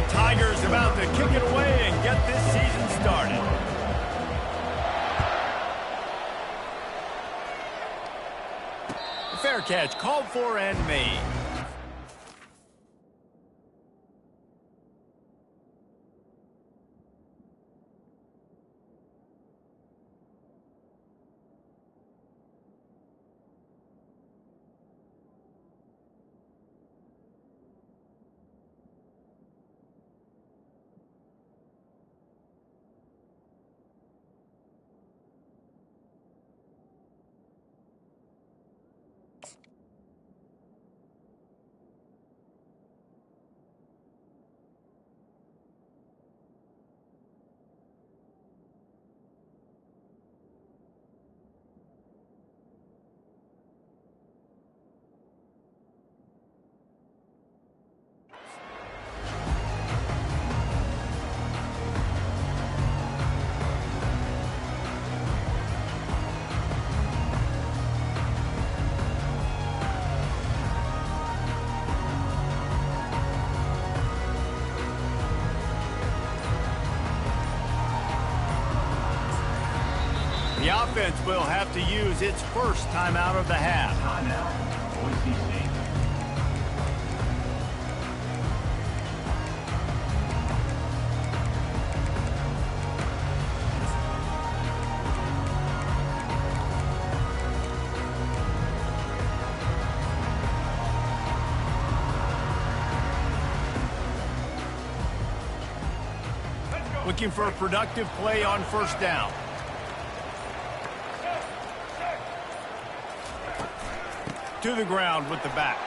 Tigers about to kick it away and get this season started. Fair catch called for and made. The offense will have to use its first timeout of the half. Looking for a productive play on first down. To the ground with the back.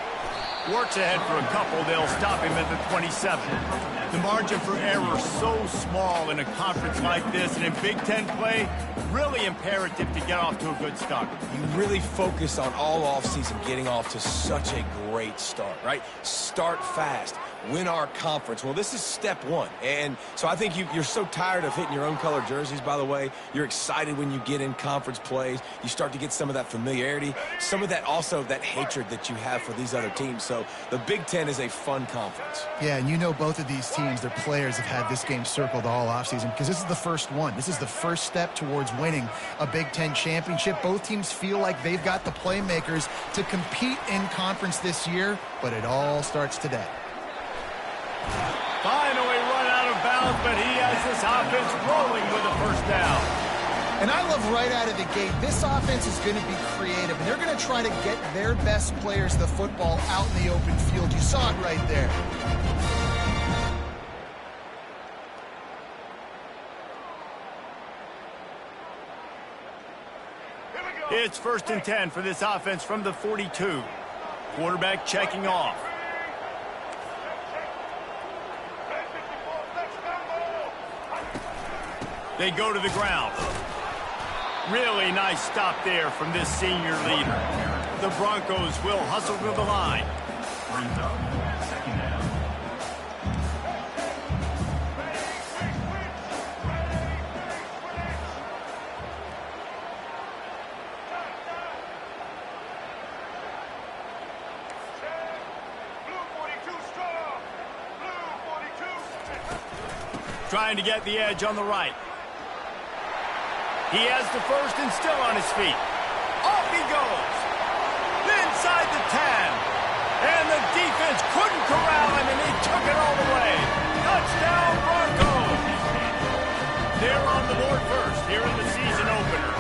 Works ahead for a couple. They'll stop him at the 27. The margin for error so small in a conference like this, and in Big Ten play, really imperative to get off to a good start. You really focus on all offseason getting off to such a great start, right? Start fast. Win our conference. Well, this is step one. And so I think you're so tired of hitting your own color jerseys, by the way. You're excited when you get in conference plays. You start to get some of that familiarity, some of that also that hatred that you have for these other teams. So the Big Ten is a fun conference. Yeah, and you know both of these teams, their players have had this game circled all offseason because this is the first one. This is the first step towards winning a Big Ten championship. Both teams feel like they've got the playmakers to compete in conference this year, but it all starts today. Finally run out of bounds, but he has this offense rolling with a first down. And I love right out of the gate, this offense is going to be creative, and they're going to try to get their best players the football out in the open field. You saw it right there. It's 1st and 10 for this offense from the 42. Quarterback checking off. They go to the ground. Really nice stop there from this senior leader. The Broncos will hustle to the line. Trying to get the edge on the right. He has the first and still on his feet. Off he goes. Inside the 10. And the defense couldn't corral him, and he took it all the way. Touchdown, Broncos. They're on the board first here in the season opener.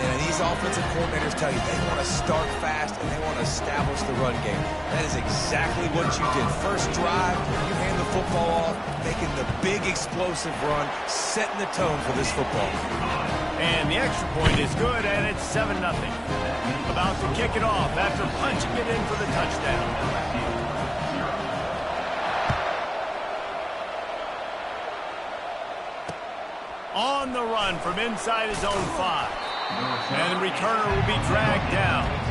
And these offensive coordinators tell you they want to start fast and they want to establish the run game. That is exactly what you did. First drive, you hand the football off, making the big explosive run, setting the tone for this football. And the extra point is good, and it's 7-0. About to kick it off after punching it in for the touchdown. On the run from inside his own 5. And the returner will be dragged down.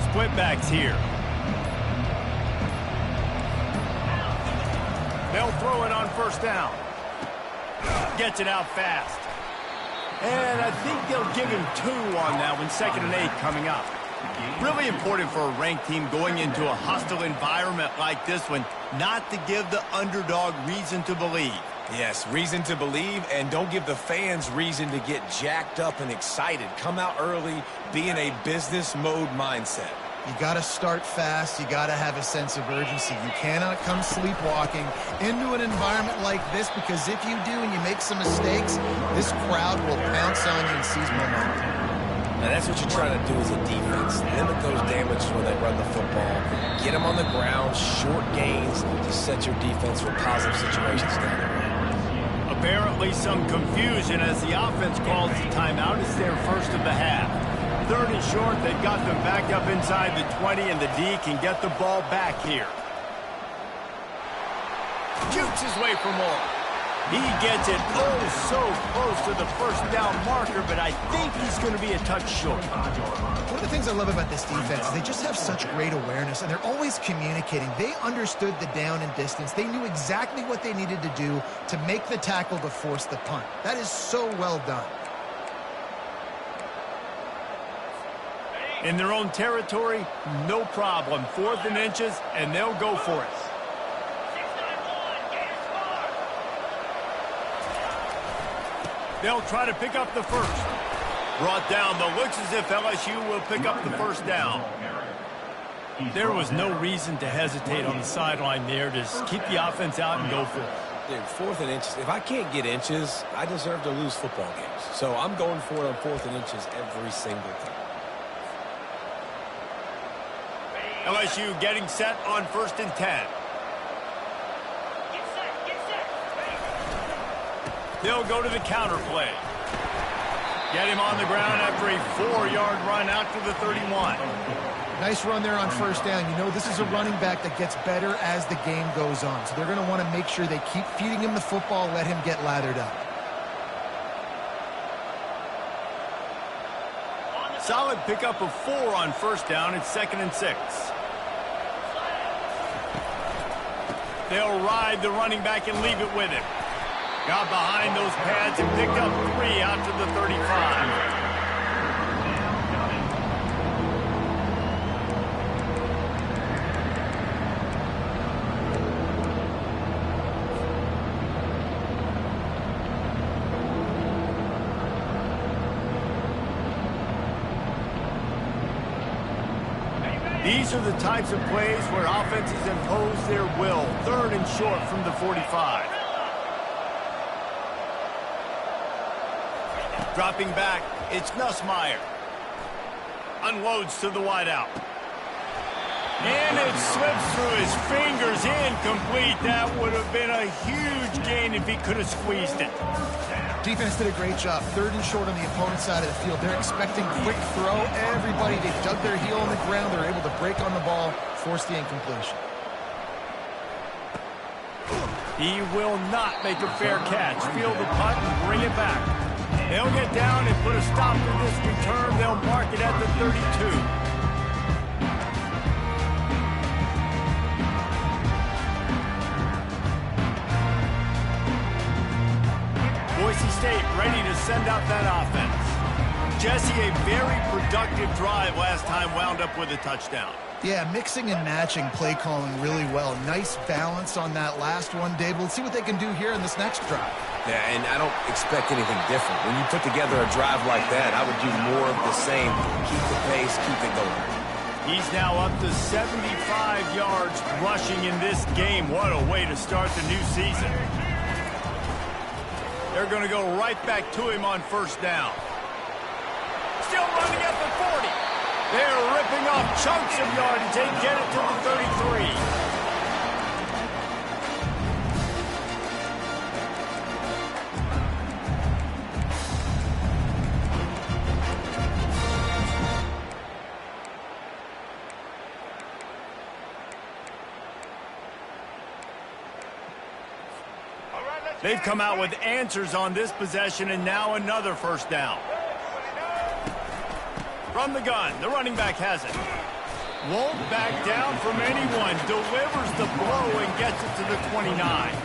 split backs here. They'll throw it on first down. Gets it out fast. And I think they'll give him 2 on that one, 2nd and 8 coming up. Really important for a ranked team going into a hostile environment like this one, not to give the underdog reason to believe. Yes, reason to believe, and don't give the fans reason to get jacked up and excited. Come out early, be in a business mode mindset. You got to start fast. You got to have a sense of urgency. You cannot come sleepwalking into an environment like this, because if you do and you make some mistakes, this crowd will pounce on you and seize momentum. Now, that's what you're trying to do as a defense. Limit those damages when they run the football. Get them on the ground, short gains to set your defense for positive situations down the road. Apparently some confusion as the offense calls the timeout. It's their first of the half. 3rd and short, they've got them back up inside the 20, and the D can get the ball back here. Shoots his way for more. He gets it so close to the first down marker, but I think he's going to be a touch short. One of the things I love about this defense is they just have such great awareness, and they're always communicating. They understood the down and distance. They knew exactly what they needed to do to make the tackle to force the punt. That is so well done. In their own territory, no problem. 4th and inches, and they'll go for it. They'll try to pick up the first. Brought down, but looks as if LSU will pick up the first down. There was no reason to hesitate on the sideline there. Just keep the offense out and go for it. Dude, 4th and inches. If I can't get inches, I deserve to lose football games. So I'm going for it on 4th and inches every single time. LSU getting set on 1st and 10. They'll go to the counter play. Get him on the ground after a 4-yard run out to the 31. Nice run there on first down. You know, this is a running back that gets better as the game goes on. So they're going to want to make sure they keep feeding him the football, let him get lathered up. Solid pickup of 4 on first down. It's 2nd and 6. They'll ride the running back and leave it with him. Got behind those pads and picked up 3 out to the 35. These are the types of plays where offenses impose their will. 3rd and short from the 45. Dropping back, it's Nussmeier. Unloads to the wideout. And it slips through his fingers, incomplete. That would have been a huge gain if he could have squeezed it. Defense did a great job. 3rd and short on the opponent's side of the field. They're expecting quick throw. Everybody, they dug their heel on the ground. They're able to break on the ball, force the incompletion. He will not make a fair catch. Field the punt and bring it back. They'll get down and put a stop to this return. They'll mark it at the 32. Boise State ready to send out that offense. Jesse, a very productive drive last time, wound up with a touchdown. Yeah, mixing and matching play calling really well. Nice balance on that last one, Dave. Let's see what they can do here in this next drive. Yeah, and I don't expect anything different. When you put together a drive like that, I would do more of the same. Keep the pace, keep it going. He's now up to 75 yards rushing in this game. What a way to start the new season. They're going to go right back to him on first down. Still running at the 40. They're ripping off chunks of yardage. They get it to the 33. They've come out with answers on this possession, and now another first down. From the gun, the running back has it. Won't back down from anyone. Delivers the blow and gets it to the 29.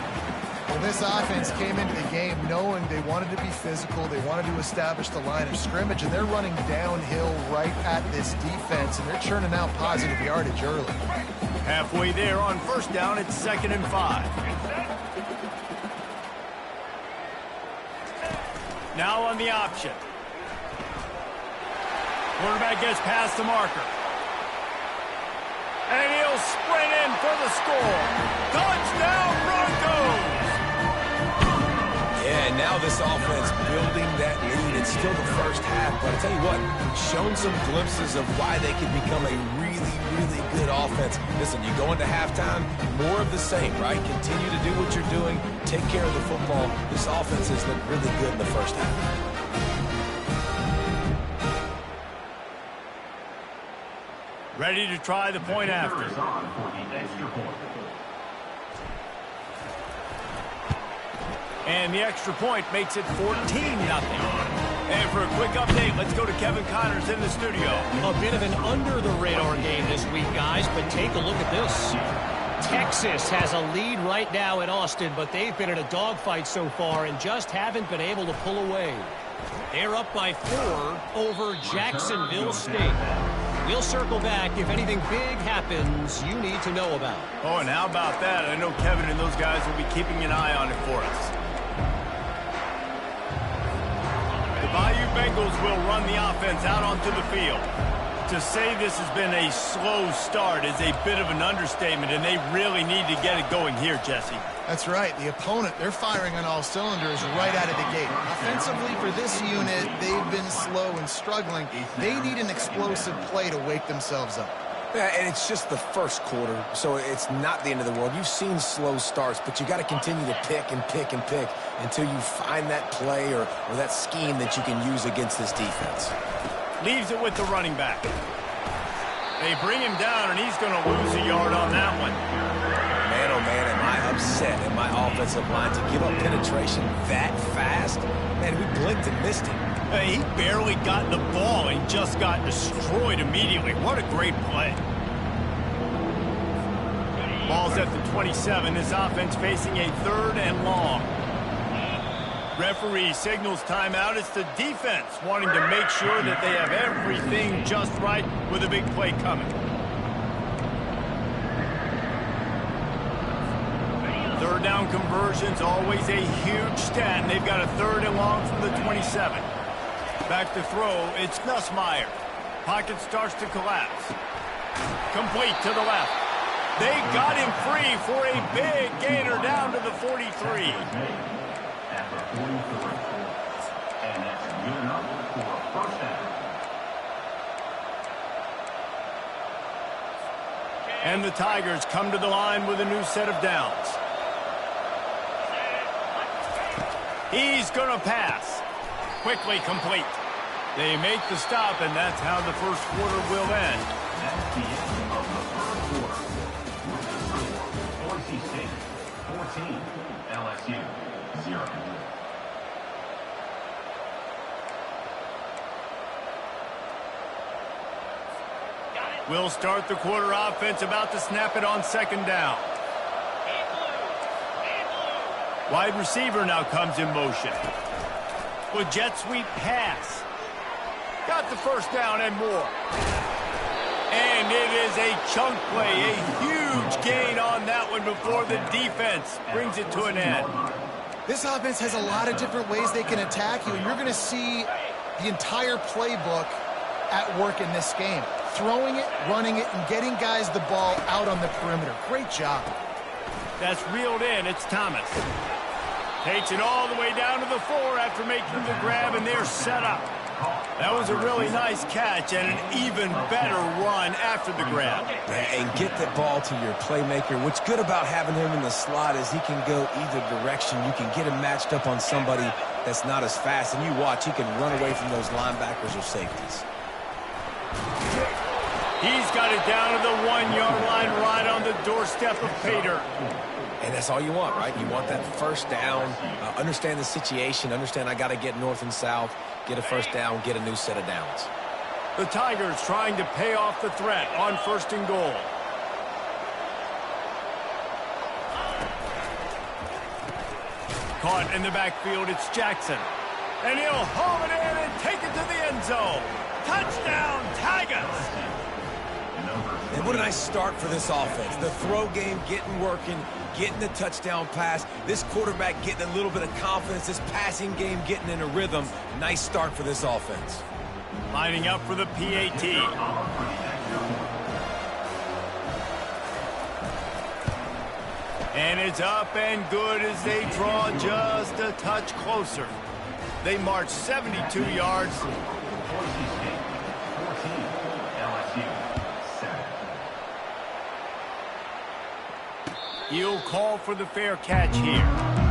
Well, this offense came into the game knowing they wanted to be physical. They wanted to establish the line of scrimmage, and they're running downhill right at this defense, and they're churning out positive yardage early. Halfway there on first down, it's 2nd and 5. Now on the option. Quarterback gets past the marker. And he'll sprint in for the score. Touchdown, Broncos! Yeah, and now this offense building that lead. It's still the first half, but I tell you what, shown some glimpses of why they can become a really, really good offense. Listen, you go into halftime, more of the same, right? Continue to do what you're doing, take care of the football. This offense has looked really good in the first half. Ready to try the point after. And the extra point makes it 14-0. And for a quick update, let's go to Kevin Connors in the studio. A bit of an under-the-radar game this week, guys, but take a look at this. Texas has a lead right now in Austin, but they've been in a dogfight so far and just haven't been able to pull away. They're up by 4 over Jacksonville State. We'll circle back if anything big happens you need to know about. Oh, and how about that? I know Kevin and those guys will be keeping an eye on it for us. The Bayou Bengals will run the offense out onto the field. To say this has been a slow start is a bit of an understatement, and they really need to get it going here, Jesse. That's right. The opponent, they're firing on all cylinders right out of the gate. Offensively, for this unit, they've been slow and struggling. They need an explosive play to wake themselves up. Yeah, and it's just the first quarter, so it's not the end of the world. You've seen slow starts, but you got to continue to pick and pick and pick until you find that play or that scheme that you can use against this defense. Leaves it with the running back. They bring him down, and he's going to lose a yard on that one. Man, oh man, am I upset at my offensive line to give up penetration that fast? Man, we blinked and missed him. He barely got the ball and just got destroyed immediately. What a great play. Ball's at the 27. This offense facing a 3rd and long. Referee signals timeout. It's the defense wanting to make sure that they have everything just right with a big play coming. 3rd down conversions, always a huge stat, and they've got a 3rd and long from the 27. Back to throw, it's Nussmeier. Pocket starts to collapse. Complete to the left. They got him free for a big gainer down to the 43. And that's good enough for a first down. And the Tigers come to the line with a new set of downs. He's going to pass. Quickly complete. They make the stop, and that's how the first quarter will end. That's the end of the first quarter. Boise State, 14. LSU, 0. We'll start the quarter offense, about to snap it on 2nd down. Wide receiver now comes in motion. With jet sweep pass. Got the first down and more. And it is a chunk play, a huge gain on that one before the defense brings it to an end. This offense has a lot of different ways they can attack you, and you're going to see the entire playbook at work in this game. Throwing it, running it, and getting guys the ball out on the perimeter. Great job. That's reeled in. It's Thomas. Takes it all the way down to the 4 after making the grab, and they're set up. That was a really nice catch and an even better run after the grab. And get the ball to your playmaker. What's good about having him in the slot is he can go either direction. You can get him matched up on somebody that's not as fast, and you watch, he can run away from those linebackers or safeties. He's got it down to the 1-yard line right on the doorstep of Pater. And that's all you want, right? You want that first down, understand the situation, understand I got to get north and south, get a first down, get a new set of downs. The Tigers trying to pay off the threat on 1st and goal. Caught in the backfield, it's Jackson. And he'll haul it in and take it to the end zone. Touchdown, Tigers! And what a nice start for this offense. The throw game getting working, getting the touchdown pass. This quarterback getting a little bit of confidence. This passing game getting in a rhythm. Nice start for this offense. Lining up for the PAT. And it's up and good as they draw just a touch closer. They march 72 yards. He'll call for the fair catch here.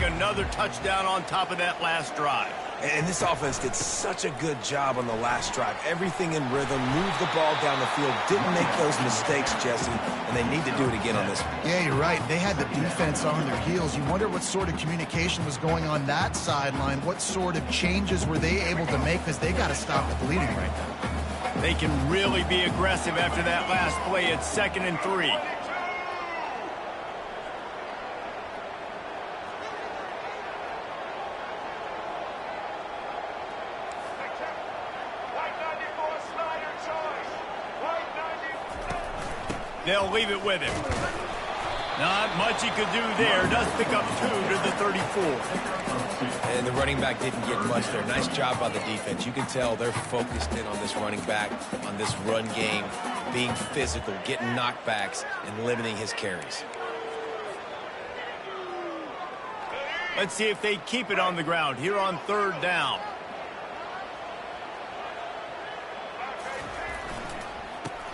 Another touchdown on top of that last drive. And this offense did such a good job on the last drive. Everything in rhythm, moved the ball down the field, didn't make those mistakes, Jesse, and they need to do it again on this one. Yeah, you're right. They had the defense on their heels. You wonder what sort of communication was going on that sideline. What sort of changes were they able to make, because they got to stop the bleeding right now. They can really be aggressive after that last play. It's 2nd and 3. They'll leave it with him. Not much he could do there. Does pick up 2 to the 34. And the running back didn't get much there. Nice job by the defense. You can tell they're focused in on this running back, on this run game, being physical, getting knockbacks, and limiting his carries. Let's see if they keep it on the ground here on 3rd down.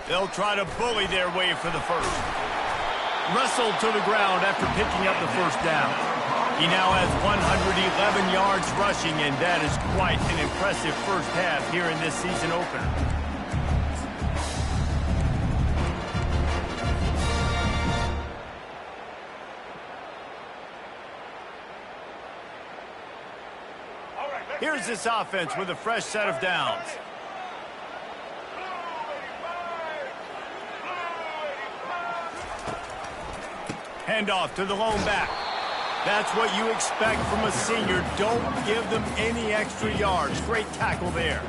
They'll try to bully their way for the first. Wrestled to the ground after picking up the 1st down. He now has 111 yards rushing, and that is quite an impressive first half here in this season opener. Here's this offense with a fresh set of downs. Handoff to the lone back. That's what you expect from a senior. Don't give them any extra yards. Great tackle there.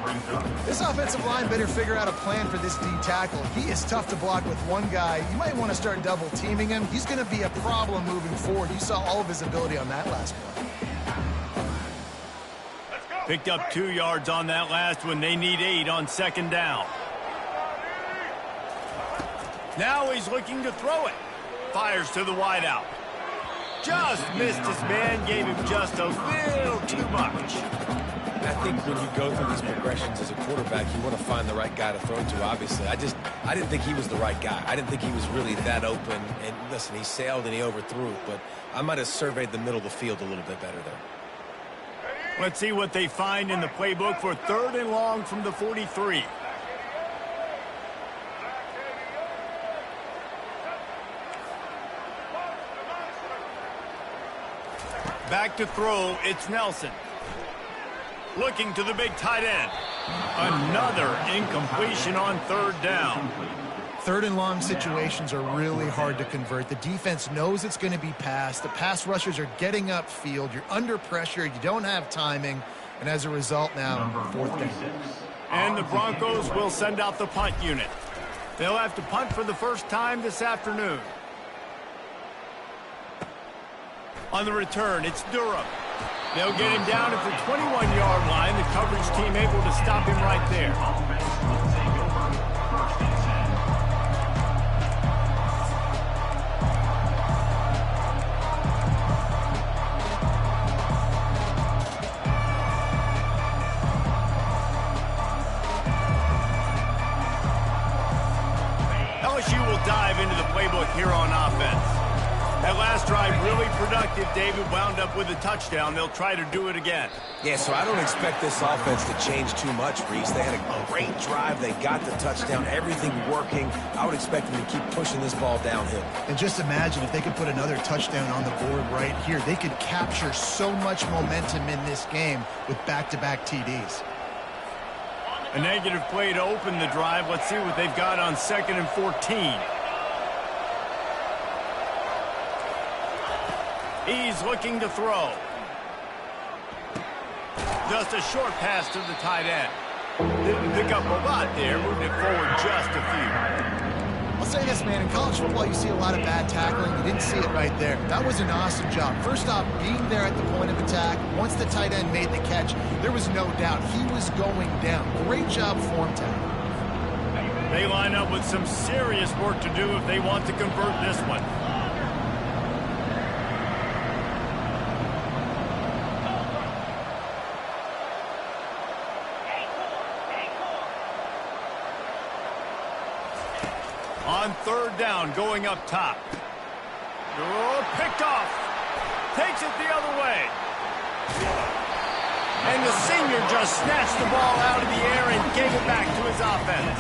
This offensive line better figure out a plan for this D tackle. He is tough to block with one guy. You might want to start double teaming him. He's going to be a problem moving forward. You saw all of his ability on that last one. Picked up 2 yards on that last one. They need 8 on 2nd down. Now he's looking to throw it. Fires to the wideout. Just missed his man, gave him just a little too much. I think when you go through these progressions as a quarterback, you want to find the right guy to throw to, obviously. I didn't think he was the right guy. I didn't think he was really that open. And listen, he sailed and he overthrew, but I might have surveyed the middle of the field a little bit better there. Let's see what they find in the playbook for 3rd and long from the 43. Back to throw, it's Nelson. Looking to the big tight end. Another incompletion on 3rd down. 3rd and long situations are really hard to convert. The defense knows it's going to be passed. The pass rushers are getting upfield. You're under pressure. You don't have timing. And as a result now, 4th down. And the Broncos will send out the punt unit. They'll have to punt for the first time this afternoon. On the return, it's Durham. They'll get him down at the 21-yard line. The coverage team able to stop him right there. here on offense. That last drive really productive. David wound up with a touchdown. They'll try to do it again. Yeah, so I don't expect this offense to change too much, Reese. They had a great drive. They got the touchdown. Everything working. I would expect them to keep pushing this ball downhill. And just imagine if they could put another touchdown on the board right here. They could capture so much momentum in this game with back-to-back TDs. A negative play to open the drive. Let's see what they've got on 2nd and 14. He's looking to throw. Just a short pass to the tight end. Didn't pick up a lot there, moving it forward just a few. I'll say this, man, in college football you see a lot of bad tackling. You didn't see it right there. That was an awesome job. First off, being there at the point of attack. Once the tight end made the catch, there was no doubt he was going down. Great job form tackle. They line up with some serious work to do if they want to convert this one. On 3rd down, going up top. Oh, picked off. Takes it the other way. And the senior just snatched the ball out of the air and gave it back to his offense.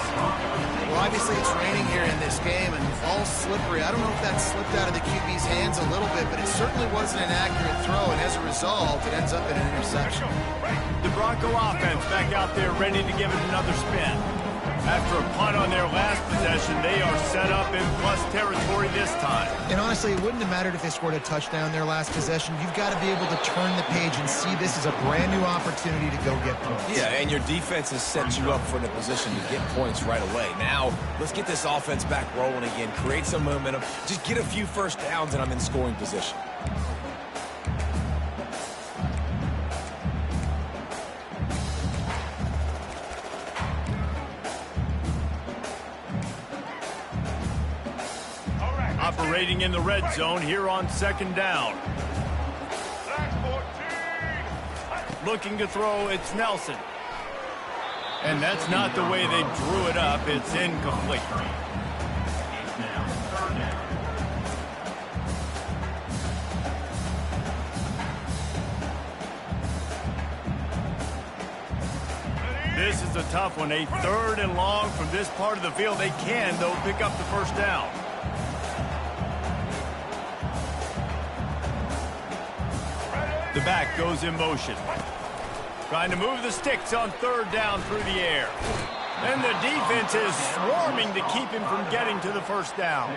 Well, obviously it's raining here in this game and all slippery. I don't know if that slipped out of the QB's hands a little bit, but it certainly wasn't an accurate throw, and as a result, it ends up in an interception. The Bronco offense back out there ready to give it another spin. After a punt on their last possession, they are set up in plus territory this time. And honestly, it wouldn't have mattered if they scored a touchdown their last possession. You've got to be able to turn the page and see this as a brand new opportunity to go get points. Yeah, and your defense has set you up for the position to get points right away. Now, let's get this offense back rolling again, create some momentum, just get a few first downs, and I'm in scoring position. Operating in the red zone here on 2nd down. Looking to throw, it's Nelson. And that's not the way they drew it up. It's incomplete. This is a tough one. A 3rd and long from this part of the field. They can, though, pick up the first down. The back goes in motion. Trying to move the sticks on 3rd down through the air. And the defense is swarming to keep him from getting to the first down.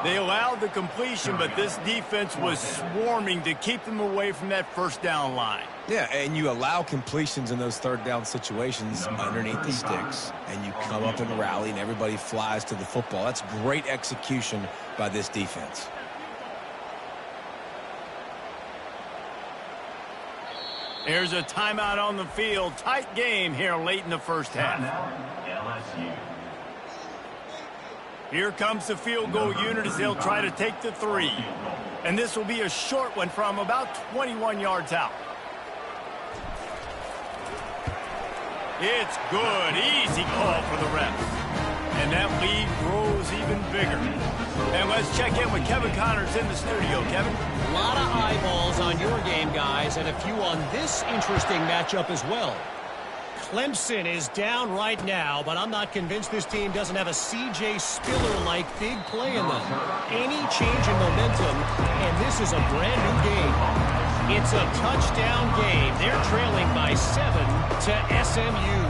They allowed the completion, but this defense was swarming to keep them away from that first down line. Yeah, and you allow completions in those 3rd down situations underneath the sticks, and you come up and rally, and everybody flies to the football. That's great execution by this defense. There's a timeout on the field. Tight game here late in the first half. Here comes the field goal unit as they'll try to take the 3. And this will be a short one from about 21 yards out. It's good. Easy call for the refs. And that lead grows even bigger. And let's check in with Kevin Connors in the studio. Kevin? A lot of eyeballs on your game, guys, and a few on this interesting matchup as well. Clemson is down right now, but I'm not convinced this team doesn't have a C.J. Spiller-like big play in them. Any change in momentum, and this is a brand new game. It's a touchdown game. They're trailing by 7 to SMU.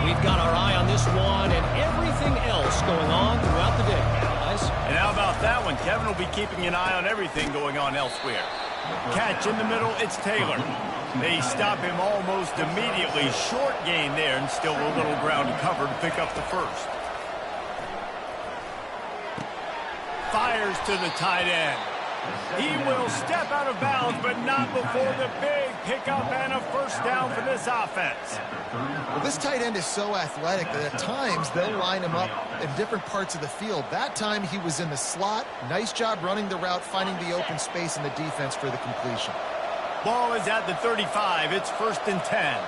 We've got our eye on this one and everything else going on throughout the day, guys. And how about that one? Kevin will be keeping an eye on everything going on elsewhere. Catch in the middle, it's Taylor. They stop him almost immediately. Short gain there, and still a little ground to cover to pick up the first. Fires to the tight end. He will step out of bounds, but not before the big pickup and a first down for this offense. Well, this tight end is so athletic that at times they'll line him up in different parts of the field. That time he was in the slot. Nice job running the route, finding the open space in the defense for the completion. Ball is at the 35. It's 1st and 10.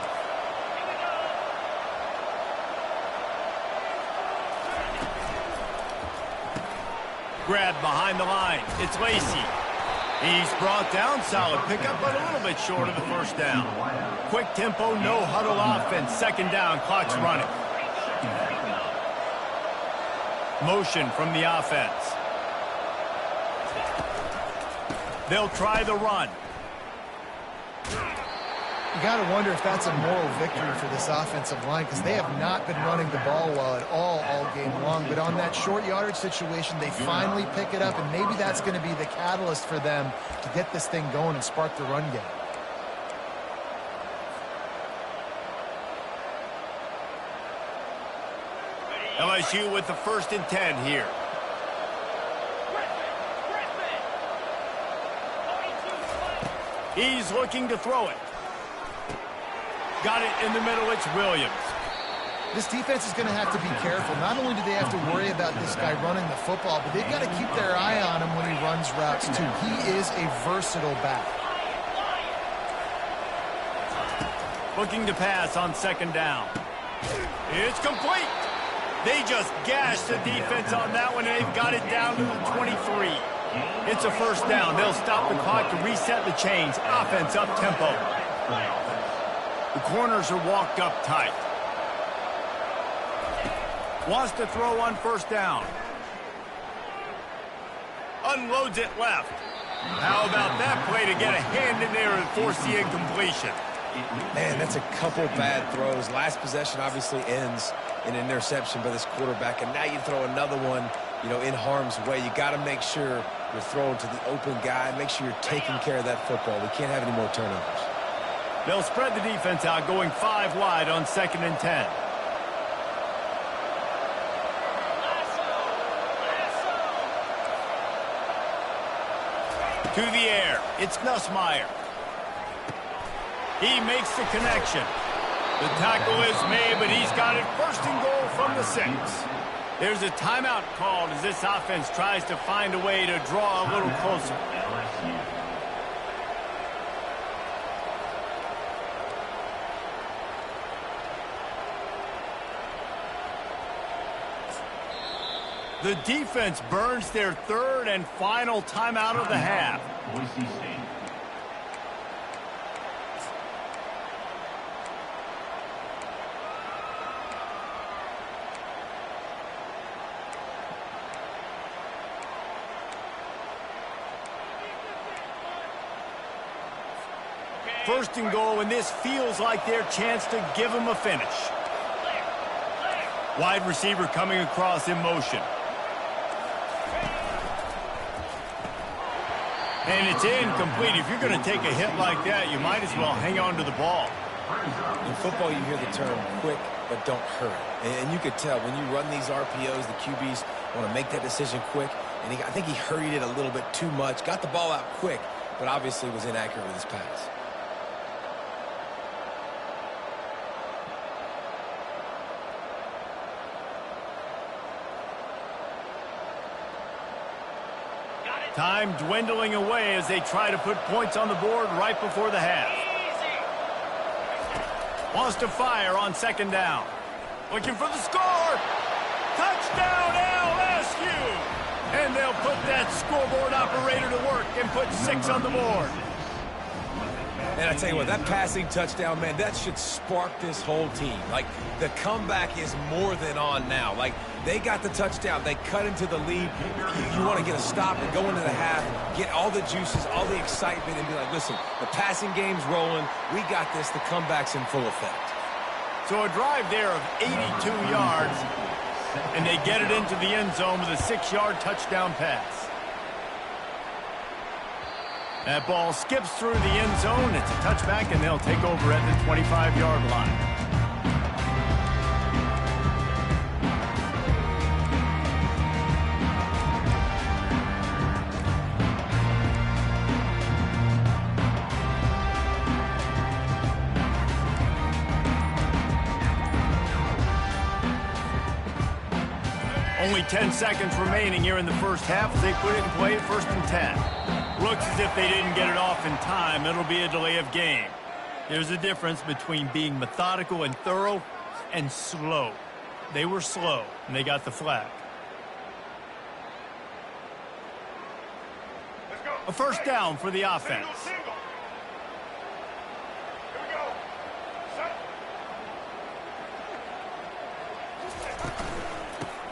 Grab behind the line. It's Lacey. He's brought down. Solid pickup, but a little bit short of the first down. Quick tempo, no huddle offense. Second down, clock's running. Motion from the offense. They'll try the run. You got to wonder if that's a moral victory for this offensive line, because they have not been running the ball well at all game long. But on that short yardage situation, they finally pick it up, and maybe that's going to be the catalyst for them to get this thing going and spark the run game. LSU with the 1st and 10 here. He's looking to throw it. Got it in the middle. It's Williams. This defense is going to have to be careful. Not only do they have to worry about this guy running the football, but they've got to keep their eye on him when he runs routes too. He is a versatile back. Looking to pass on 2nd down. It's complete. They just gashed the defense on that one, and they've got it down to the 23. It's a 1st down. They'll stop the clock to reset the chains. Offense up tempo. The corners are walked up tight. Wants to throw on 1st down. Unloads it left. How about that play to get a hand in there and force the incompletion? Man, that's a couple bad throws. Last possession obviously ends in an interception by this quarterback, and now you throw another one, you know, in harm's way. You got to make sure you're throwing to the open guy. Make sure you're taking care of that football. We can't have any more turnovers. They'll spread the defense out, going 5 wide on 2nd and 10. To the air. It's Nussmeier. He makes the connection. The tackle is made, but he's got it 1st and goal from the 6. There's a timeout called as this offense tries to find a way to draw a little closer. The defense burns their 3rd and final timeout of the half. First and goal, and this feels like their chance to give them a finish. Wide receiver coming across in motion. And it's incomplete. If you're going to take a hit like that, you might as well hang on to the ball. In football, you hear the term quick, but don't hurry. And you could tell when you run these RPOs, the QBs want to make that decision quick. And I think he hurried it a little bit too much. Got the ball out quick, but obviously was inaccurate with his pass. Time dwindling away as they try to put points on the board right before the half. Wants to fire on 2nd down. Looking for the score. Touchdown LSU. And they'll put that scoreboard operator to work and put 6 on the board. And I tell you what, that passing touchdown, man, that should spark this whole team. Like, the comeback is more than on now. Like, they got the touchdown. They cut into the lead. You want to get a stop and go into the half, get all the juices, all the excitement, and be like, listen, the passing game's rolling. We got this. The comeback's in full effect. So a drive there of 82 yards, and they get it into the end zone with a 6-yard touchdown pass. That ball skips through the end zone. It's a touchback, and they'll take over at the 25-yard line. Only 10 seconds remaining here in the first half as they put it in play, 1st and 10. Looks as if they didn't get it off in time. It'll be a delay of game. There's a difference between being methodical and thorough and slow. They were slow, and they got the flag. A first down for the offense.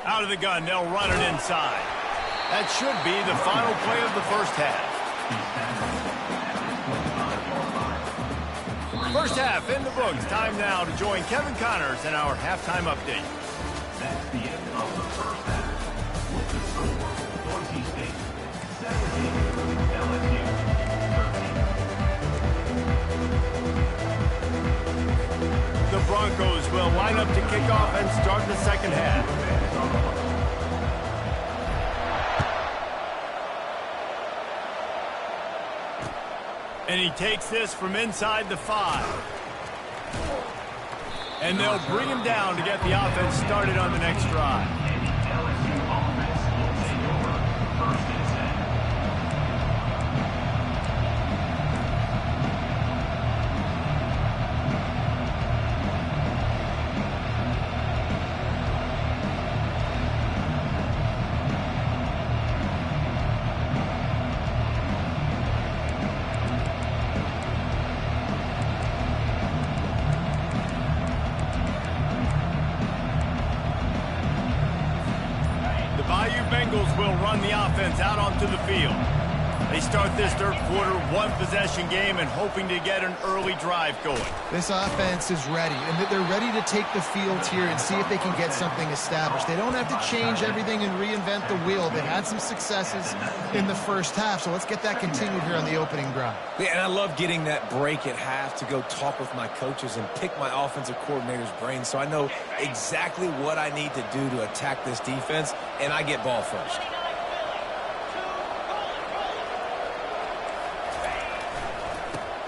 Out of the gun, they'll run it inside. That should be the final play of the first half. First half in the books. Time now to join Kevin Connors in our halftime update. That's the end of the first half. With the score, Boise State 17, LSU 13. The Broncos will line up to kick off and start the second half. And he takes this from inside the 5. And they'll bring him down to get the offense started on the next drive. LSU offense will take over first and 10. Bengals will run the offense out onto the field. They start this third quarter one-possession game and hoping to get an early drive going. This offense is ready, and they're ready to take the field here and see if they can get something established. They don't have to change everything and reinvent the wheel. They had some successes in the first half, so let's get that continued here on the opening drive. Yeah, and I love getting that break at half to go talk with my coaches and pick my offensive coordinator's brain so I know exactly what I need to do to attack this defense, and I get ball first.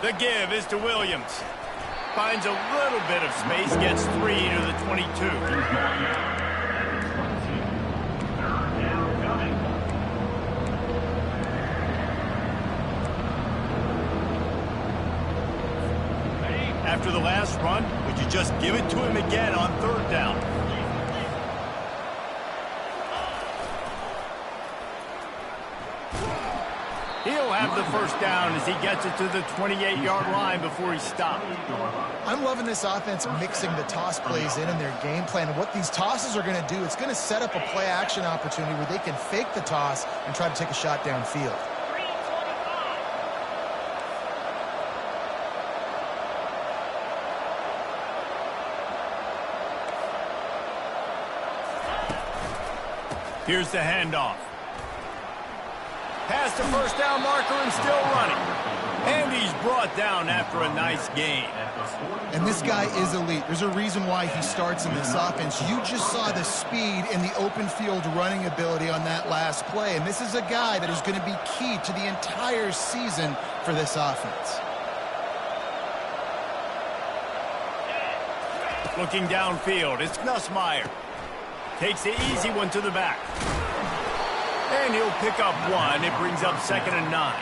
The give is to Williams. Finds a little bit of space, gets 3 to the 22. After the last run, would you just give it to him again on third down? He'll have the first down as he gets it to the 28-yard line before he stopped. I'm loving this offense mixing the toss plays in their game plan. And what these tosses are going to do, it's going to set up a play-action opportunity where they can fake the toss and try to take a shot downfield. Here's the handoff. Past the first down marker and still running. And he's brought down after a nice gain. And this guy is elite. There's a reason why he starts in this offense. You just saw the speed and the open field running ability on that last play. And this is a guy that is going to be key to the entire season for this offense. Looking downfield, it's Nussmeier. Takes the easy one to the back. And he'll pick up 1. It brings up 2nd and 9.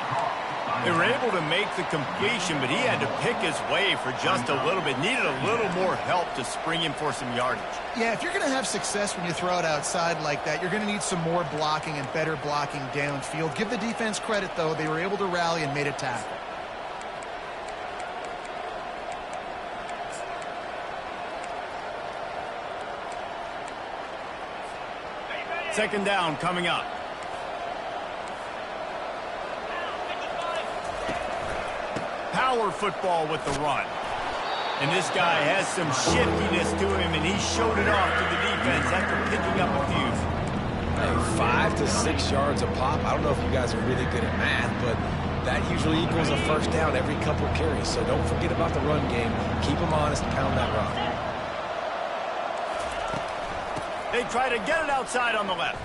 They were able to make the completion, but he had to pick his way for just a little bit. Needed a little more help to spring him for some yardage. Yeah, if you're going to have success when you throw it outside like that, you're going to need some more blocking and better blocking downfield. Give the defense credit, though. They were able to rally and made a tackle. Second down coming up. Power football with the run. And this guy has some shiftiness to him, and he showed it off to the defense after picking up a few. Hey, 5 to 6 yards a pop. I don't know if you guys are really good at math, but that usually equals a first down every couple carries. So don't forget about the run game. Keep them honest and pound that rock. They try to get it outside on the left.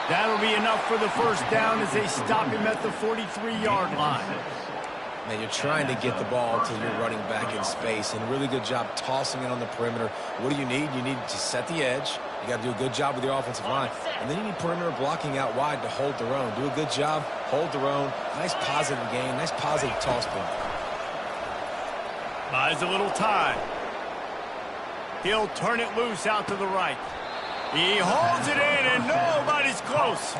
That'll be enough for the first down as they stop him at the 43-yard line. Man, you're trying to get the ball to your running back in space, and a really good job tossing it on the perimeter. What do you need? You need to set the edge. You got to do a good job with your offensive line. And then you need perimeter blocking out wide to hold their own. Do a good job, hold their own. Nice positive game, nice positive toss play. Buys a little time. He'll turn it loose out to the right. He holds it in, and nobody's close.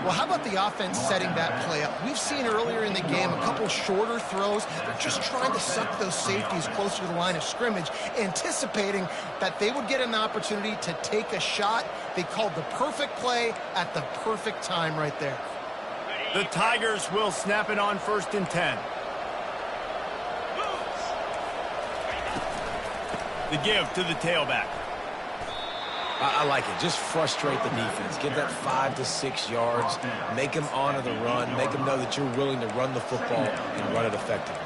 Well, how about the offense setting that play up? We've seen earlier in the game a couple shorter throws. They're just trying to suck those safeties closer to the line of scrimmage, anticipating that they would get an opportunity to take a shot. They called the perfect play at the perfect time right there. The Tigers will snap it on 1st and 10. The give to the tailback. I like it. Just frustrate the defense. Give that 5 to 6 yards. Make them honor the run. Make them know that you're willing to run the football and run it effectively.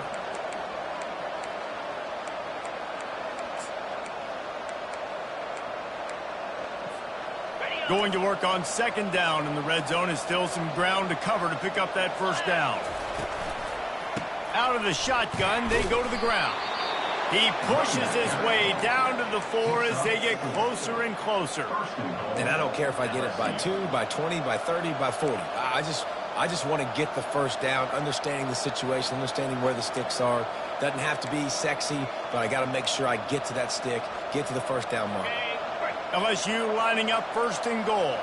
Going to work on 2nd down in the red zone, and still some ground to cover to pick up that 1st down. Out of the shotgun, they go to the ground. He pushes his way down to the 4 as they get closer and closer. And I don't care if I get it by 2, by 20, by 30, by 40. I just want to get the 1st down, understanding the situation, understanding where the sticks are. Doesn't have to be sexy, but I got to make sure I get to that stick, get to the 1st down mark. LSU lining up 1st and goal.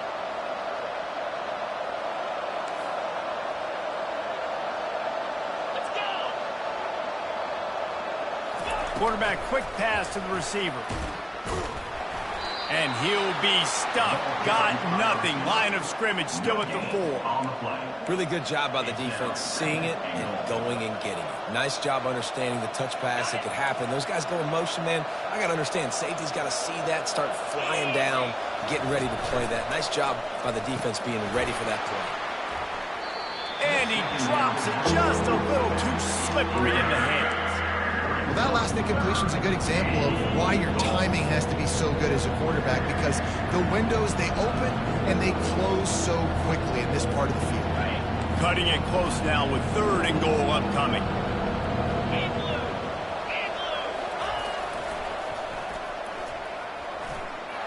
Quarterback quick pass to the receiver. And he'll be stuck. Got nothing. Line of scrimmage still at the 4. Really good job by the defense seeing it and going and getting it. Nice job understanding the touch pass that could happen. Those guys go in motion, man. I got to understand. Safety's got to see that, start flying down, getting ready to play that. Nice job by the defense being ready for that play. And he drops it just a little too slippery in the hands. Well, that last incompletion is a good example of why your timing has to be so good as a quarterback, because the windows, they open and they close so quickly in this part of the field. Cutting it close now with 3rd and goal upcoming.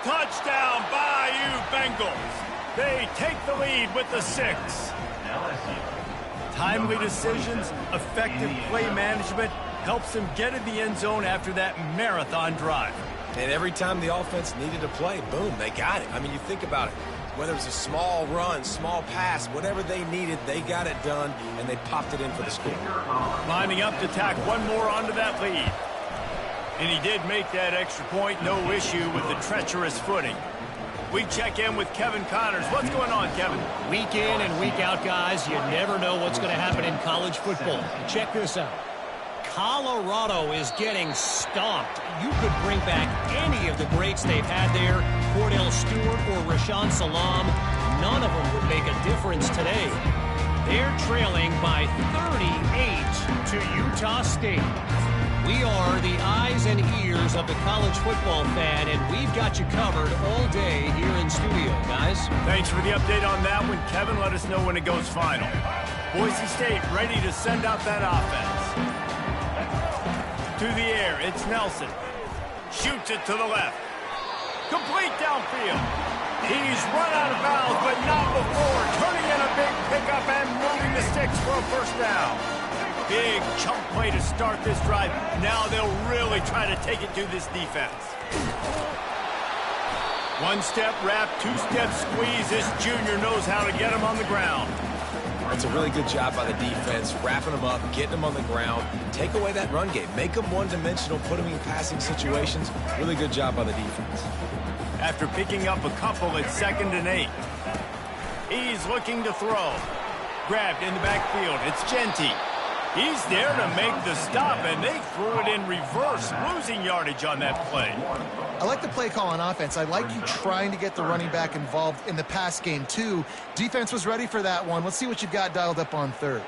Touchdown, Bayou Bengals. They take the lead with the 6. Timely decisions, effective play management, helps them get in the end zone after that marathon drive. And every time the offense needed to play, boom, they got it. I mean, you think about it. Whether it was a small run, small pass, whatever they needed, they got it done, and they popped it in for the score. Lining up to tack one more onto that lead. And he did make that extra point, no issue with the treacherous footing. We check in with Kevin Connors. What's going on, Kevin? Week in and week out, guys, you never know what's going to happen in college football. Check this out. Colorado is getting stomped. You could bring back any of the greats they've had there, Cordell Stewart or Rashaan Salam. None of them would make a difference today. They're trailing by 38 to Utah State. We are the eyes and ears of the college football fan, and we've got you covered all day here in studio, guys. Thanks for the update on that one, Kevin. Let us know when it goes final. Boise State ready to send out that offense. To the air, it's Nelson. Shoots it to the left. Complete downfield. He's run out of bounds, but not before. Turning in a big pickup and moving the sticks for a 1st down. Big chunk play to start this drive. Now they'll really try to take it to this defense. 1-step wrap, 2-step squeeze. This junior knows how to get him on the ground. That's a really good job by the defense, wrapping them up, getting them on the ground. Take away that run game. Make them one-dimensional, put them in passing situations. Really good job by the defense. After picking up a couple at 2nd and 8. He's looking to throw. Grabbed in the backfield. It's Genty. He's there to make the stop, and they threw it in reverse, losing yardage on that play. I like the play call on offense. I like you trying to get the running back involved in the pass game, too. Defense was ready for that one. Let's see what you've got dialed up on 3rd.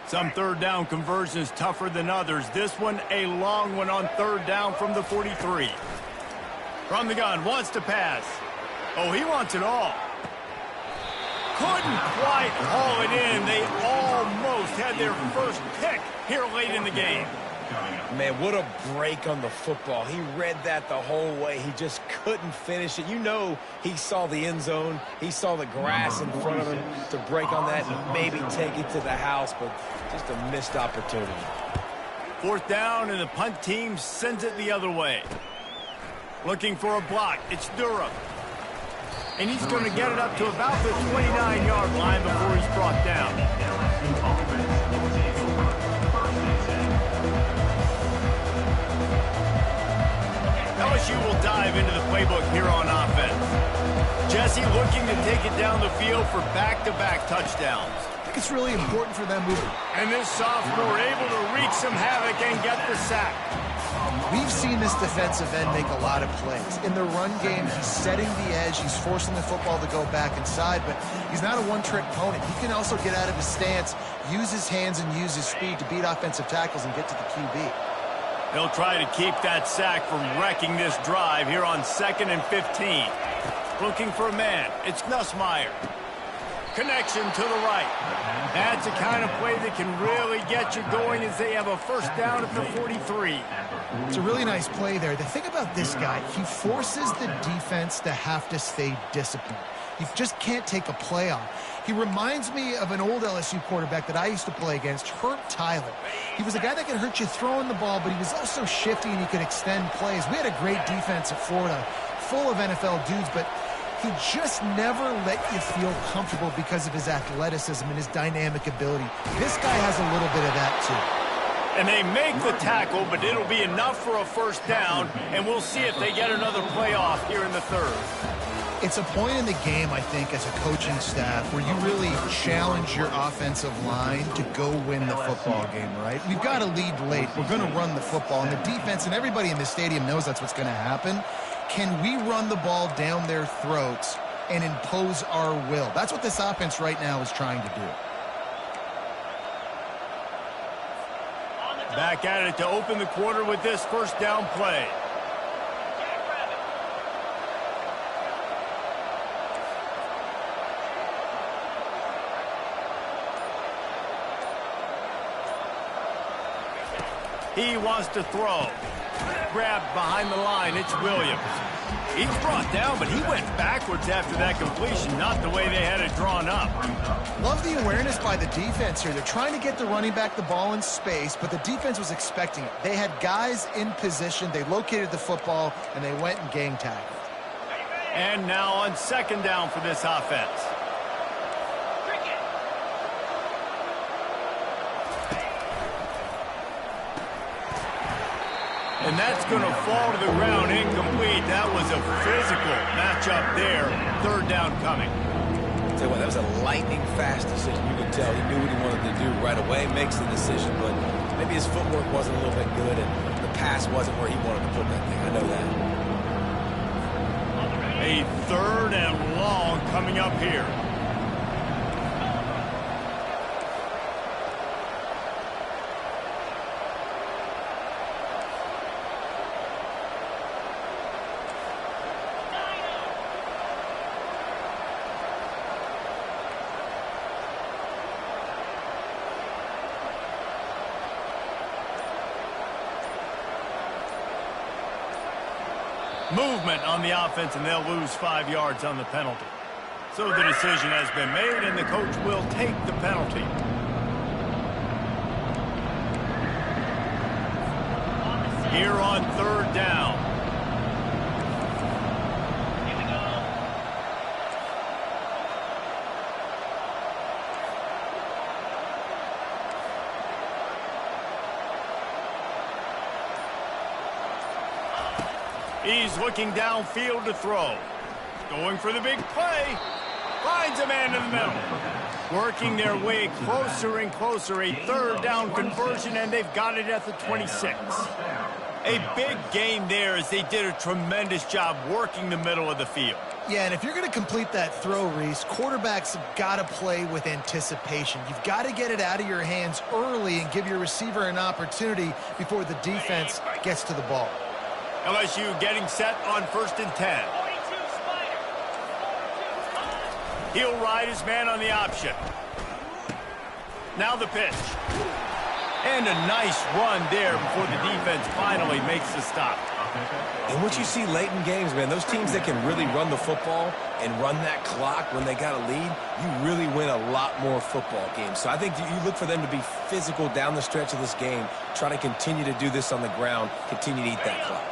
Some 3rd down conversions tougher than others. This one, a long one on 3rd down from the 43. From the gun, wants to pass. Oh, he wants it all. Couldn't quite haul it in. They almost had their first pick here late in the game. Man, what a break on the football. He read that the whole way. He just couldn't finish it. You know he saw the end zone. He saw the grass in front of him to break on that and maybe take it to the house, but just a missed opportunity. 4th down, and the punt team sends it the other way. Looking for a block. It's Durham. And he's going to get it up to about the 29-yard line before he's brought down. LSU will dive into the playbook here on offense. Jesse looking to take it down the field for back-to-back touchdowns. I think it's really important for them moving. And this sophomore able to wreak some havoc and get the sack. We've seen this defensive end make a lot of plays. In the run game, he's setting the edge. He's forcing the football to go back inside, but he's not a one-trick pony. He can also get out of his stance, use his hands, and use his speed to beat offensive tackles and get to the QB. He'll try to keep that sack from wrecking this drive here on 2nd and 15. Looking for a man. It's Nussmeier. Connection to the right. That's the kind of play that can really get you going as they have a first down at the 43. It's a really nice play there. The thing about this guy, he forces the defense to have to stay disciplined. You just can't take a play off. He reminds me of an old LSU quarterback that I used to play against, Herb Tyler. He was a guy that could hurt you throwing the ball, but he was also shifty and he could extend plays. We had a great defense at Florida, full of NFL dudes, but he just never let you feel comfortable because of his athleticism and his dynamic ability. This guy has a little bit of that too. And they make the tackle, but it'll be enough for a first down, and we'll see if they get another play off here in the third. It's a point in the game, I think, as a coaching staff, where you really challenge your offensive line to go win the football game, right? We've got to lead late. We're going to run the football, and the defense and everybody in the stadium knows that's what's going to happen. Can we run the ball down their throats and impose our will? That's what this offense right now is trying to do. Back at it to open the quarter with this first down play. He wants to throw. Grabbed behind the line. It's Williams. He's brought down, but he went backwards after that completion, not the way they had it drawn up. Love the awareness by the defense here. They're trying to get the running back the ball in space, but the defense was expecting it. They had guys in position. They located the football, and they went and gang tackled. And now on 2nd down for this offense. And that's going to fall to the ground incomplete. That was a physical matchup there. 3rd down coming. I'll tell you what, that was a lightning-fast decision. You could tell he knew what he wanted to do right away, makes the decision, but maybe his footwork wasn't a little bit good, and the pass wasn't where he wanted to put that thing. I know that. A 3rd and long coming up here. Movement on the offense, and they'll lose 5 yards on the penalty. So the decision has been made, and the coach will take the penalty. Here on 3rd down. He's looking downfield to throw. Going for the big play. Finds a man in the middle. Working their way closer and closer. A 3rd down conversion, and they've got it at the 26. A big gain there as they did a tremendous job working the middle of the field. Yeah, and if you're going to complete that throw, Reese, quarterbacks have got to play with anticipation. You've got to get it out of your hands early and give your receiver an opportunity before the defense gets to the ball. LSU getting set on 1st and 10. He'll ride his man on the option. Now the pitch. And a nice run there before the defense finally makes the stop. And what you see late in games, man, those teams that can really run the football and run that clock when they got a lead, you really win a lot more football games. So I think you look for them to be physical down the stretch of this game, try to continue to do this on the ground, continue to eat that clock.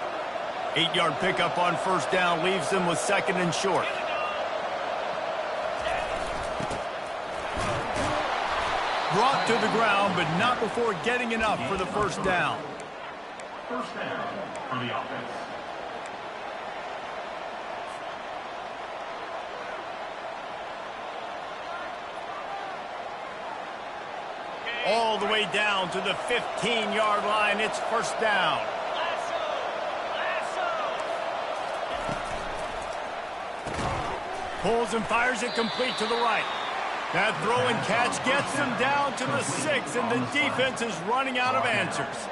8-yard pickup on first down leaves them with 2nd and short. Brought to the ground, but not before getting enough for the first down. First down for the offense. All the way down to the 15-yard line. It's first down. Pulls and fires it complete to the right. That throw and catch gets them down to the 6, and the defense is running out of answers.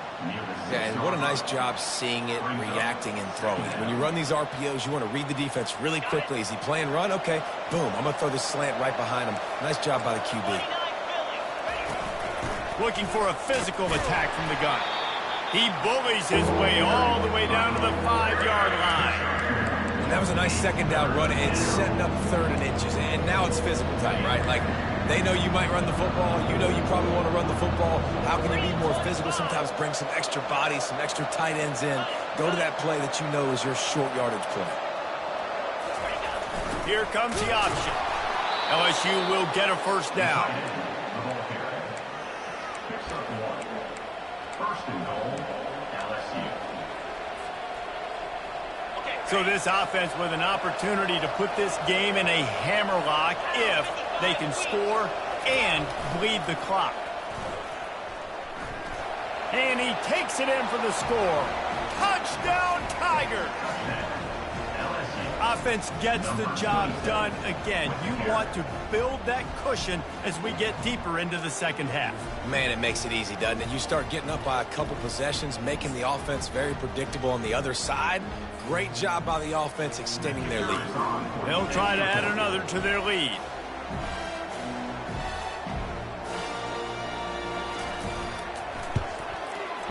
Yeah, and what a nice job seeing it, reacting, and throwing. When you run these RPOs, you want to read the defense really quickly. Is he playing run? Okay, boom, I'm going to throw the slant right behind him. Nice job by the QB. Looking for a physical attack from the gun. He bullies his way all the way down to the 5-yard line. And that was a nice 2nd down run and setting up 3rd and inches. And now it's physical time, right? Like, they know you might run the football. You know you probably want to run the football. How can you be more physical? Sometimes bring some extra bodies, some extra tight ends in. Go to that play that you know is your short yardage play. Here comes the option. LSU will get a first down. First and goal, LSU. So this offense with an opportunity to put this game in a hammerlock if they can score and bleed the clock. And he takes it in for the score. Touchdown, Tigers! Offense gets the job done again. You want to build that cushion as we get deeper into the second half. Man, it makes it easy, doesn't it? You start getting up by a couple possessions, making the offense very predictable on the other side. Great job by the offense extending their lead. They'll try to add another to their lead.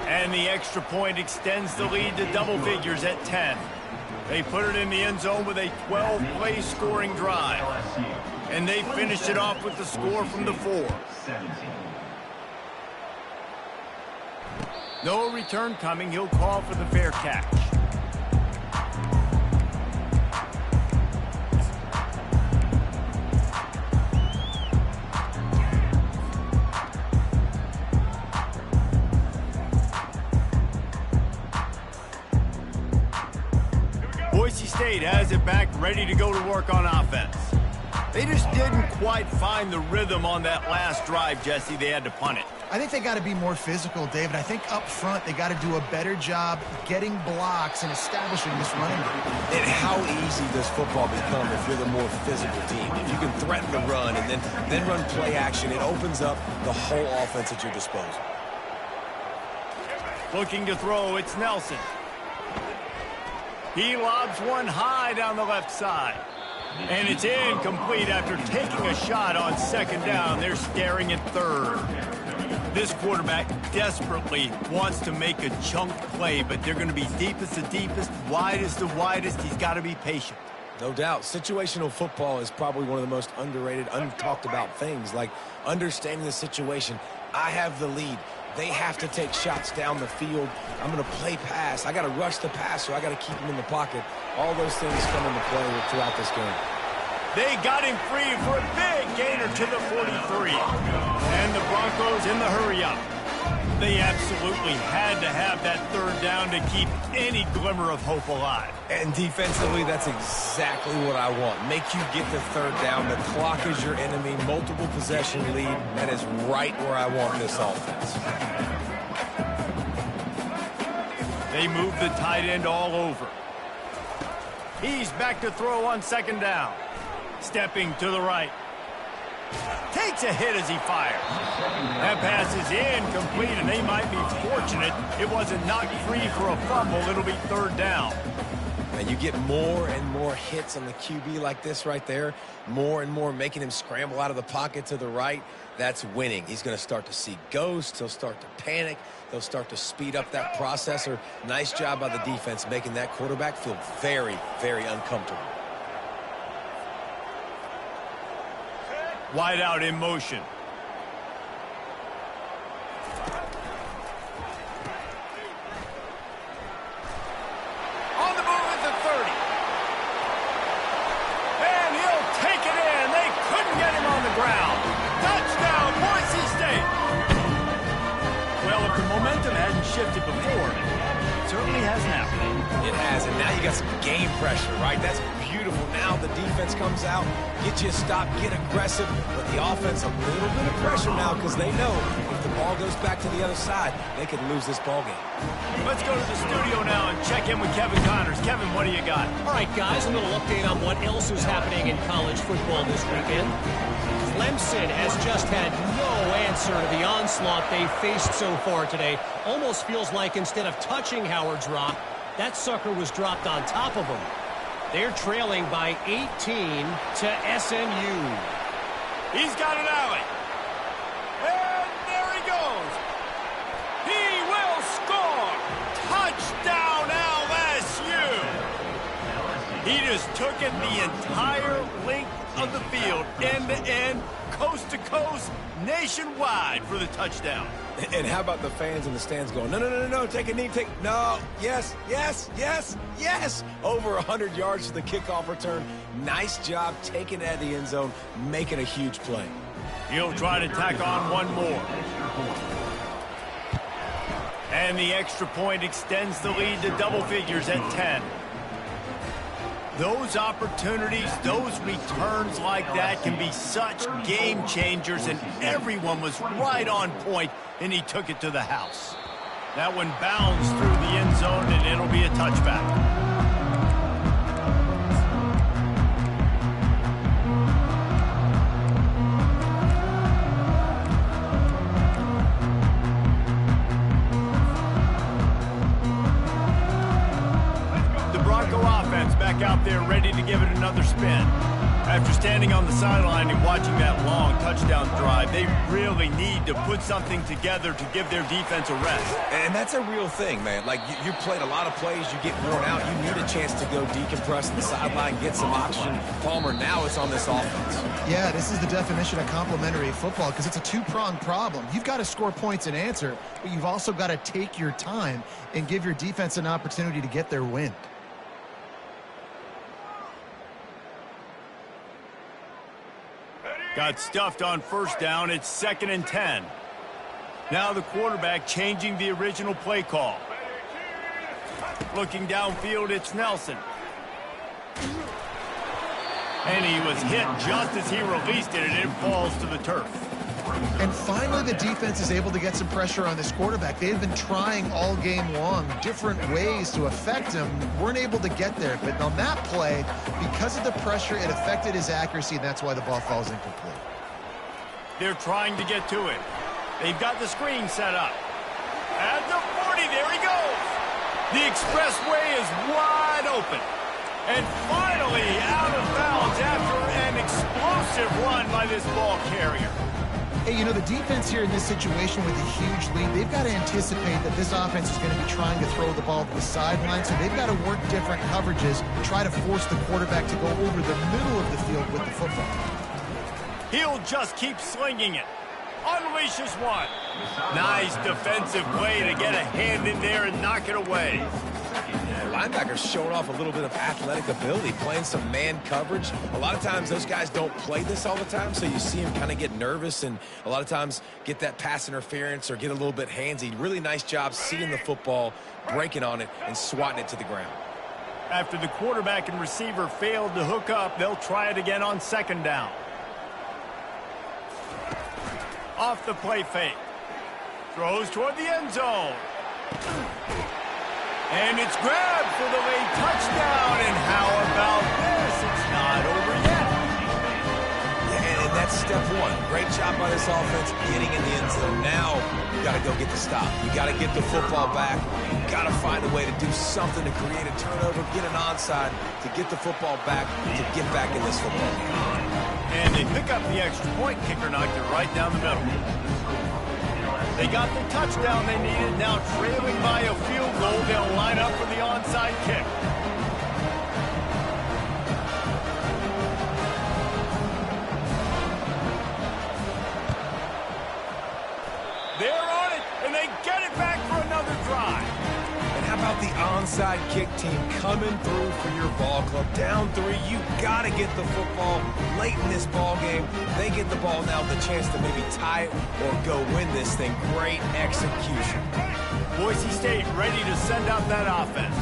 And the extra point extends the lead to double figures at 10. They put it in the end zone with a 12-play scoring drive. And they finished it off with the score from the 4. No return coming. He'll call for the fair catch. Boise State has it back, ready to go to work on offense. They just didn't quite find the rhythm on that last drive, Jesse. They had to punt it. I think they got to be more physical, David. I think up front they got to do a better job getting blocks and establishing this running game. And how easy does football become if you're the more physical team? If you can threaten the run and then run play action, it opens up the whole offense at your disposal. Looking to throw, it's Nelson. He lobs one high down the left side. And it's incomplete after taking a shot on 2nd down. They're staring at 3rd. This quarterback desperately wants to make a chunk play, but they're going to be deep as the deepest, wide as the widest. He's got to be patient. No doubt. Situational football is probably one of the most underrated, untalked about things, like understanding the situation. I have the lead. They have to take shots down the field. I'm going to play pass. I got to rush the passer. I got to keep him in the pocket. All those things come into play throughout this game. They got him free for a big gainer to the 43. And the Broncos in the hurry-up. They absolutely had to have that 3rd down to keep any glimmer of hope alive. And defensively, that's exactly what I want. Make you get the 3rd down. The clock is your enemy. Multiple possession lead. That is right where I want this offense. They move the tight end all over. He's back to throw on 2nd down. Stepping to the right. Takes a hit as he fires. That pass is incomplete, and they might be fortunate it wasn't knocked free for a fumble. It'll be 3rd down. And you get more and more hits on the QB like this right there. More and more making him scramble out of the pocket to the right. That's winning. He's going to start to see ghosts. He'll start to panic. They'll start to speed up that processor. Nice job by the defense making that quarterback feel very, very uncomfortable. Wide out in motion. On the get him on the ground. Touchdown, Boise State. Well, if the momentum hadn't shifted before, it certainly has now. It has, and now you got some game pressure, right? That's beautiful. Now the defense comes out, get you a stop, get aggressive, but the offense a little bit of pressure now because they know if the ball goes back to the other side, they could lose this ball game. Let's go to the studio now and check in with Kevin Connors. Kevin, what do you got? All right, guys, a little update on what else is happening in college football this weekend. Clemson has just had no answer to the onslaught they faced so far today. Almost feels like instead of touching Howard's Rock, that sucker was dropped on top of them. They're trailing by 18 to SMU. He's got an alley. And there he goes. He will score. Touchdown LSU. He just took it the entire length of the field, end to end, coast to coast, nationwide for the touchdown. And how about the fans in the stands going, no, no, no, no, no, take a knee, no, yes, yes, yes, yes. Over 100 yards to the kickoff return. Nice job taking it out of the end zone, making a huge play. He'll try to tack on one more. And the extra point extends the lead to double figures at 10. Those opportunities, those returns like that can be such game changers, and everyone was right on point, and he took it to the house. That one bounds through the end zone, and it'll be a touchback. Back out there ready to give it another spin. After standing on the sideline and watching that long touchdown drive, they really need to put something together to give their defense a rest. And that's a real thing, man. Like, you played a lot of plays, you get worn out, you need a chance to go decompress the sideline, get some oxygen. Palmer, now it's on this offense. Yeah, this is the definition of complementary football because it's a two-pronged problem. You've got to score points and answer, but you've also got to take your time and give your defense an opportunity to get their wind. Got stuffed on first down. It's 2nd and 10. Now the quarterback changing the original play call. Looking downfield, it's Nelson. And he was hit just as he released it, and it falls to the turf. And finally, the defense is able to get some pressure on this quarterback. They've been trying all game long different ways to affect him. Weren't able to get there. But on that play, because of the pressure, it affected his accuracy, and that's why the ball falls incomplete. They're trying to get to it. They've got the screen set up. At the 40, there he goes. The expressway is wide open. And finally out of bounds after an explosive run by this ball carrier. Hey, you know, the defense here in this situation with a huge lead, they've got to anticipate that this offense is going to be trying to throw the ball to the sideline, so they've got to work different coverages, try to force the quarterback to go over the middle of the field with the football. He'll just keep slinging it. Unleashes one. Nice defensive play to get a hand in there and knock it away. Linebackers showing off a little bit of athletic ability, playing some man coverage. A lot of times those guys don't play this all the time, so you see them kind of get nervous and a lot of times get that pass interference or get a little bit handsy. Really nice job seeing the football, breaking on it, and swatting it to the ground. After the quarterback and receiver failed to hook up, they'll try it again on 2nd down. Off the play fake. Throws toward the end zone. And it's grabbed for the late touchdown. And how about this? It's not over yet. And that's step one. Great job by this offense getting in the end zone. Now you got to go get the stop. You got to get the football back. You got to find a way to do something to create a turnover, get an onside, to get the football back, to get back in this football game. And they pick up the extra point. Kicker knocked it right down the middle. They got the touchdown they needed. Now trailing by a field goal, they'll line up for the onside kick. They're on it, and they get it back for another drive. And how about got the onside kick team coming through for your ball club. Down 3, you got to get the football late in this ball game. They get the ball now with a chance to maybe tie it or go win this thing. Great execution. Boise State ready to send out that offense.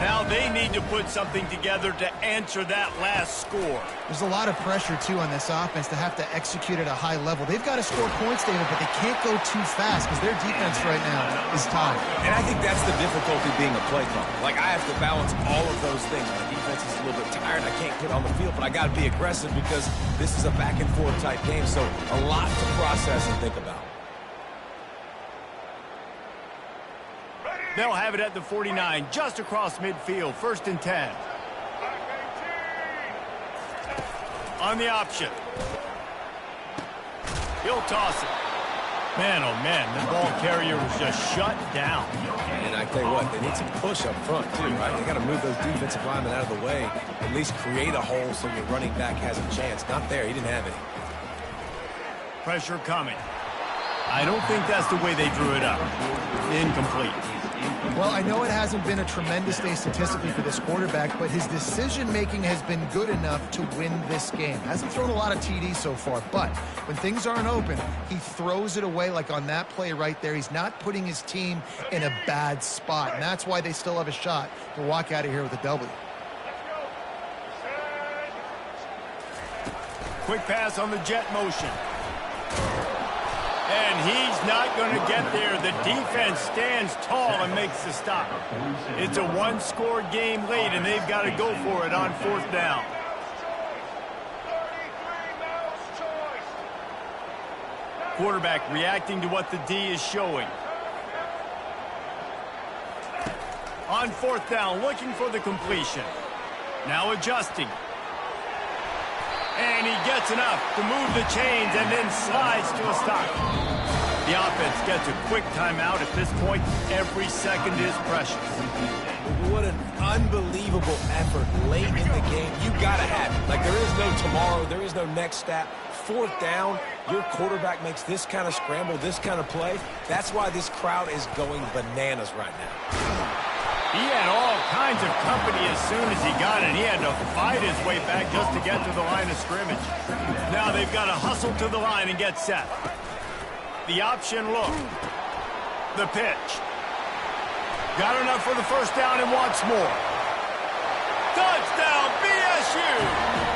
Now they need to put something together to answer that last score. There's a lot of pressure, too, on this offense to have to execute at a high level. They've got to score points, David, but they can't go too fast because their defense right now is tied. And I think that's the difficulty being a play caller. Like, I have to balance all of those things. My defense is a little bit tired. I can't get on the field, but I got to be aggressive because this is a back-and-forth type game. So a lot to process and think about. They'll have it at the 49, just across midfield, 1st and 10. On the option. He'll toss it. Man, oh man, the ball carrier was just shut down. And I tell you what, they need some push up front too, right? They got to move those defensive linemen out of the way, at least create a hole so your running back has a chance. Not there, he didn't have any. Pressure coming. I don't think that's the way they drew it up. Incomplete. Well, I know it hasn't been a tremendous day statistically for this quarterback, but his decision-making has been good enough to win this game. Hasn't thrown a lot of TDs so far, but when things aren't open, he throws it away like on that play right there. He's not putting his team in a bad spot, and that's why they still have a shot to walk out of here with a W. Quick pass on the jet motion. And he's not going to get there. The defense stands tall and makes the stop. It's a one-score game late, and they've got to go for it on 4th down. Quarterback reacting to what the D is showing. On 4th down, looking for the completion. Now adjusting. And he gets enough to move the chains and then slides to a stop. The offense gets a quick timeout. At this point, every second is precious. What an unbelievable effort late in the game. You got to have it. Like, there is no tomorrow. There is no next step. 4th down, your quarterback makes this kind of scramble, this kind of play. That's why this crowd is going bananas right now. He had all kinds of company as soon as he got it. He had to fight his way back just to get to the line of scrimmage. Now they've got to hustle to the line and get set. The option look. The pitch. Got enough for the 1st down and wants more. Touchdown, BSU!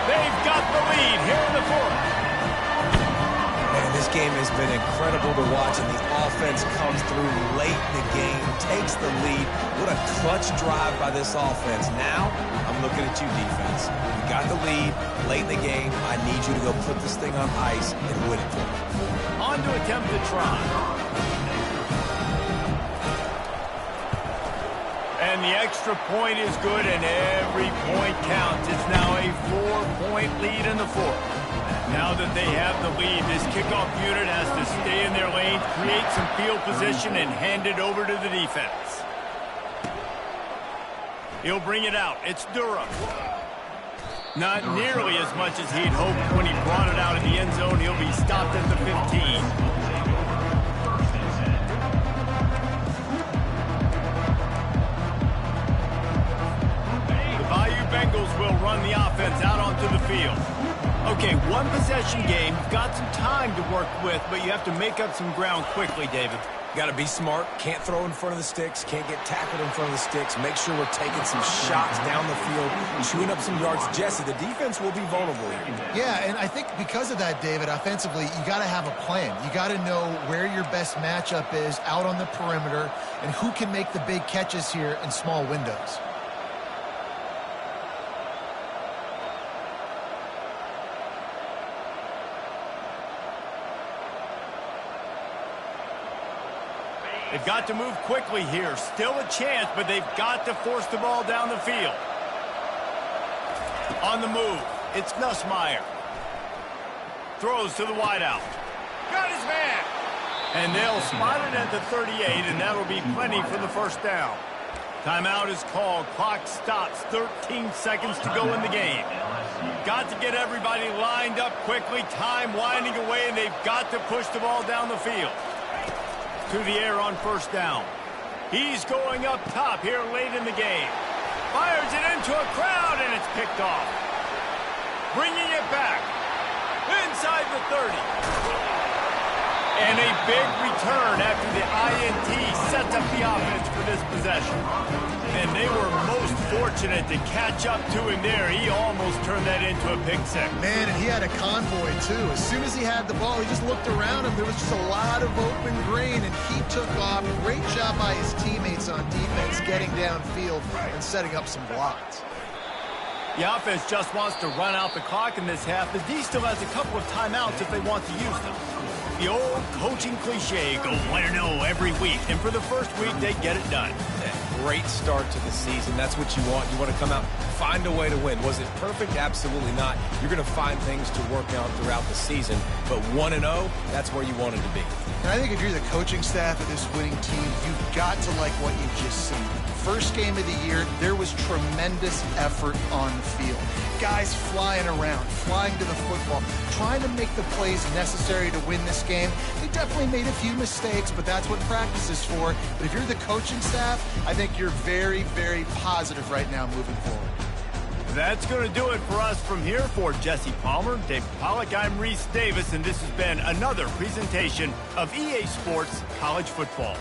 They've got the lead here in the 4th. Man, this game has been incredible to watch, and the offense comes through late in the game, takes the lead. What a clutch drive by this offense. Now, I'm looking at you, defense. You got the lead late in the game. I need you to go put this thing on ice and win it for me. On to attempt the try. And the extra point is good, and every point counts. It's now a 4-point lead in the 4th. Now that they have the lead, this kickoff unit has to stay in their lane, create some field position, and hand it over to the defense. He'll bring it out. It's Durham. Not nearly as much as he'd hoped when he brought it out of the end zone. He'll be stopped at the 15. The Bayou Bengals will run the offense out onto the field. Okay, one possession game. You've got some time to work with, but you have to make up some ground quickly, David. Got to be smart. Can't throw in front of the sticks. Can't get tackled in front of the sticks. Make sure we're taking some shots down the field, chewing up some yards. Jesse, the defense will be vulnerable here. Yeah, and I think because of that, David, offensively, you got to have a plan. You got to know where your best matchup is out on the perimeter and who can make the big catches here in small windows. They've got to move quickly here. Still a chance, but they've got to force the ball down the field. On the move, it's Nussmeier. Throws to the wideout. Got his man. And they'll spot it at the 38, and that'll be plenty for the 1st down. Timeout is called. Clock stops. 13 seconds to go in the game. Got to get everybody lined up quickly. Time winding away, and they've got to push the ball down the field. To the air on 1st down. He's going up top here late in the game. Fires it into a crowd, and it's picked off. Bringing it back. Inside the 30. And a big return after the INT sets up the offense for this possession. And they were most fortunate to catch up to him there. He almost turned that into a pick six. Man, and he had a convoy, too. As soon as he had the ball, he just looked around him. There was just a lot of open grain, and he took off. Great job by his teammates on defense, getting downfield and setting up some blocks. The offense just wants to run out the clock in this half, as D still has a couple of timeouts if they want to use them. The old coaching cliche, go 1-0 every week, and for the first week, they get it done. Great start to the season. That's what you want. You want to come out, find a way to win. Was it perfect? Absolutely not. You're going to find things to work on throughout the season, but 1-0, that's where you wanted to be. And I think if you're the coaching staff of this winning team, you've got to like what you've just seen. First game of the year, there was tremendous effort on the field. Guys flying around, flying to the football, trying to make the plays necessary to win this game. They definitely made a few mistakes, but that's what practice is for. But if you're the coaching staff, I think you're very, very positive right now moving forward. That's going to do it for us from here. For Jesse Palmer, Dave Pollack, I'm Reese Davis, and this has been another presentation of EA Sports College Football.